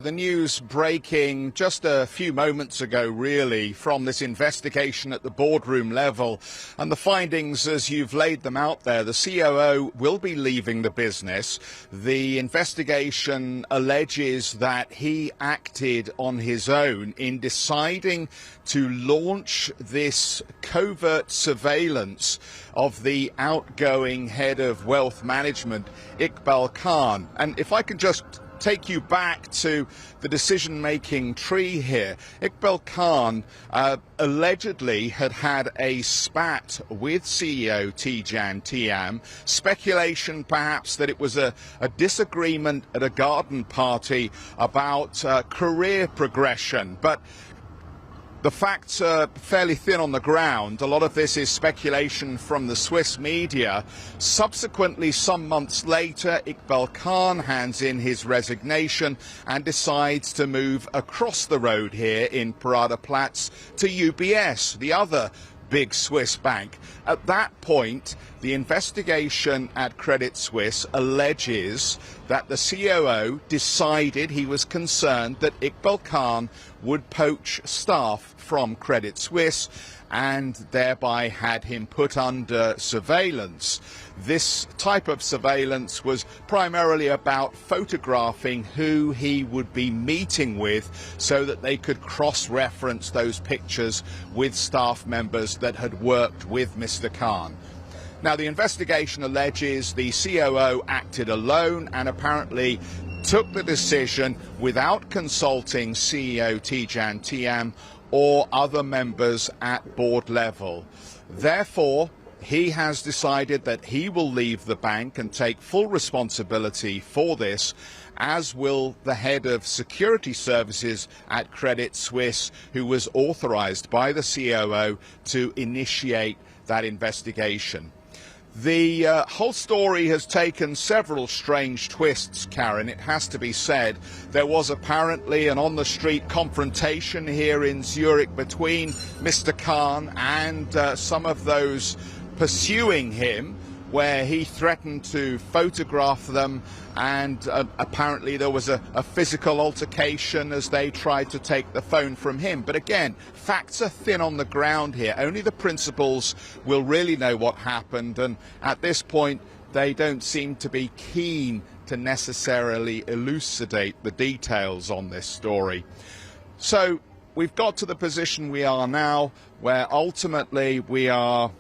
The news breaking just a few moments ago, really, from this investigation at the boardroom level. And the findings, as you've laid them out there, the COO will be leaving the business. The investigation alleges that he acted on his own in deciding to launch this covert surveillance of the outgoing head of wealth management, Iqbal Khan. And if I can just take you back to the decision-making tree here. Iqbal Khan allegedly had a spat with CEO Thiam. Speculation perhaps that it was a disagreement at a garden party about career progression. But the facts are fairly thin on the ground. A lot of this is speculation from the Swiss media. Subsequently, some months later, Iqbal Khan hands in his resignation and decides to move across the road here in Paradeplatz to UBS, the other big Swiss bank. At that point, the investigation at Credit Suisse alleges that the COO decided he was concerned that Iqbal Khan would poach staff from Credit Suisse and thereby had him put under surveillance. This type of surveillance was primarily about photographing who he would be meeting with so that they could cross-reference those pictures with staff members that had worked with Mr. Khan. Now, the investigation alleges the COO acted alone and apparently took the decision without consulting CEO Thiam or other members at board level. Therefore, he has decided that he will leave the bank and take full responsibility for this, as will the head of security services at Credit Suisse, who was authorized by the COO to initiate that investigation. The whole story has taken several strange twists, Karen. It has to be said. There was apparently an on-the-street confrontation here in Zurich between Mr. Khan and some of those pursuing him, where he threatened to photograph them, and apparently there was a physical altercation as they tried to take the phone from him. But again, facts are thin on the ground here. Only the principals will really know what happened, and at this point they don't seem to be keen to necessarily elucidate the details on this story. So we've got to the position we are now, where ultimately we are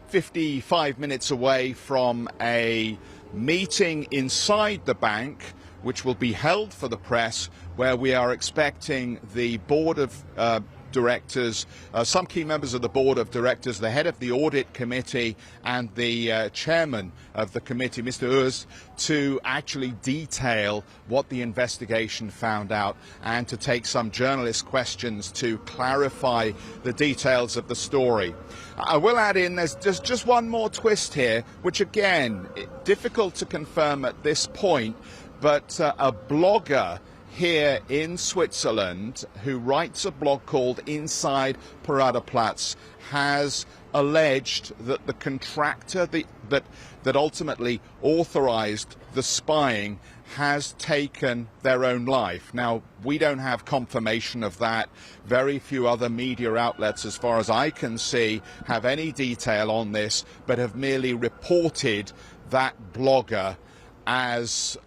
55 minutes away from a meeting inside the bank, which will be held for the press, where we are expecting the board of directors, some key members of the board of directors, the head of the audit committee and the chairman of the committee, Mr. Urs, to actually detail what the investigation found out and to take some journalist questions to clarify the details of the story. I will add in, there's just one more twist here, which again, difficult to confirm at this point, but a blogger here in Switzerland who writes a blog called Inside Paradeplatz has alleged that the contractor that ultimately authorized the spying has taken their own life. Now, we don't have confirmation of that. Very few other media outlets, as far as I can see, have any detail on this, but have merely reported that blogger as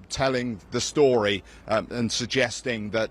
telling the story and suggesting that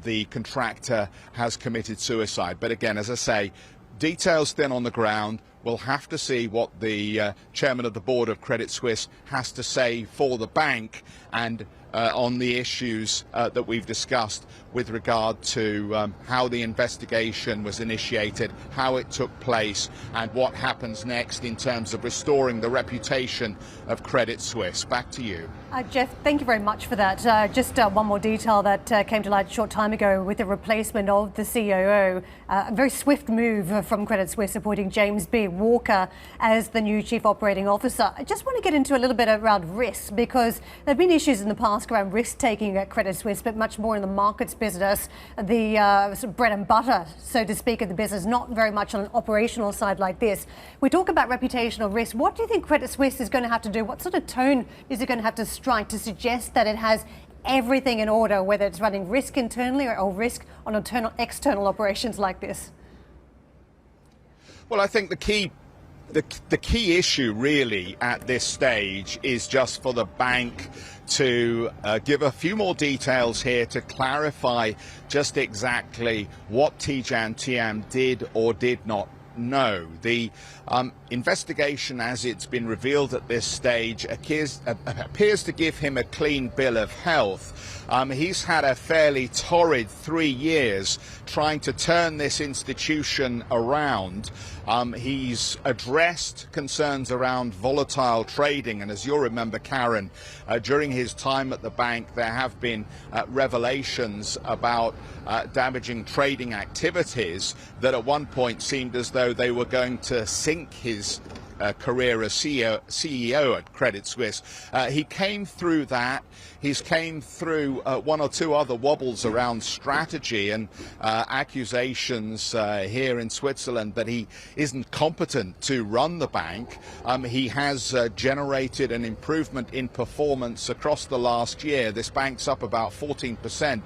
the contractor has committed suicide. But again, as I say, details thin on the ground. We'll have to see what the chairman of the board of Credit Suisse has to say for the bank and on the issues that we've discussed with regard to how the investigation was initiated, how it took place, and what happens next in terms of restoring the reputation of Credit Suisse. Back to you. Geoff, thank you very much for that. Just one more detail that came to light a short time ago with the replacement of the COO. A very swift move from Credit Suisse appointing James B. Walker as the new Chief Operating Officer. I just want to get into a little bit around risk, because there have been issues in the past around risk-taking at Credit Suisse, but much more in the markets business, the sort of bread and butter, so to speak, of the business, not very much on an operational side like this. We talk about reputational risk. What do you think Credit Suisse is going to have to do? What sort of tone is it going to have to strike to suggest that it has everything in order, whether it's running risk internally or risk on external operations like this? Well, I think the key issue really at this stage is just for the bank to give a few more details here to clarify just exactly what Thiam did or did not know. The investigation, as it's been revealed at this stage, appears to give him a clean bill of health. He's had a fairly torrid 3 years trying to turn this institution around. He's addressed concerns around volatile trading, and as you'll remember, Karen, during his time at the bank there have been revelations about damaging trading activities that at one point seemed as though they were going to sink his career as CEO at Credit Suisse. He came through that. He's came through one or two other wobbles around strategy and accusations here in Switzerland that he isn't competent to run the bank. He has generated an improvement in performance across the last year. This bank's up about 14%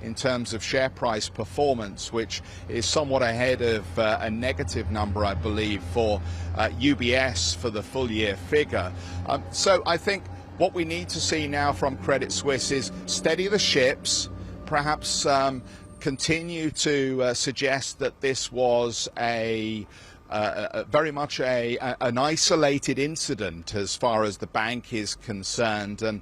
in terms of share price performance, which is somewhat ahead of a negative number, I believe, for UBS for the full year figure. So I think what we need to see now from Credit Suisse is steady the ships, perhaps continue to suggest that this was very much an isolated incident as far as the bank is concerned, and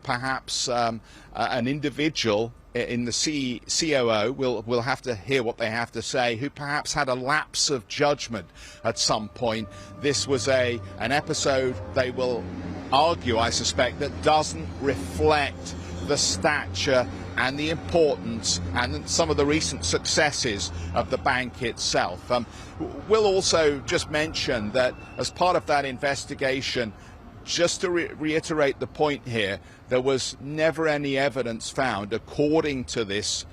perhaps an individual in the COO will have to hear what they have to say, who perhaps had a lapse of judgment at some point. This was an episode, they will argue, I suspect, that doesn't reflect the stature and the importance and some of the recent successes of the bank itself. We'll also just mention that as part of that investigation, just to reiterate the point here, there was never any evidence found, according to this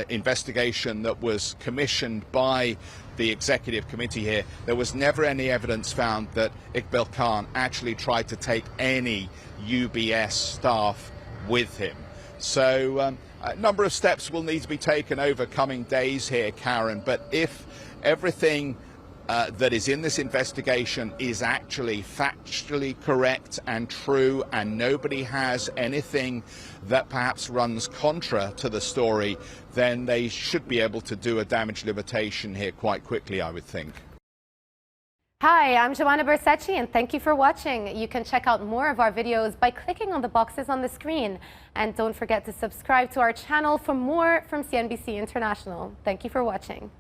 investigation that was commissioned by the executive committee here, there was never any evidence found that Iqbal Khan actually tried to take any UBS staff with him. So a number of steps will need to be taken over coming days here, Karen, but if everything that is in this investigation is actually factually correct and true, and nobody has anything that perhaps runs contra to the story, then they should be able to do a damage limitation here quite quickly, I would think. Hi, I'm Joanna Bersecci, and thank you for watching. You can check out more of our videos by clicking on the boxes on the screen. And don't forget to subscribe to our channel for more from CNBC International. Thank you for watching.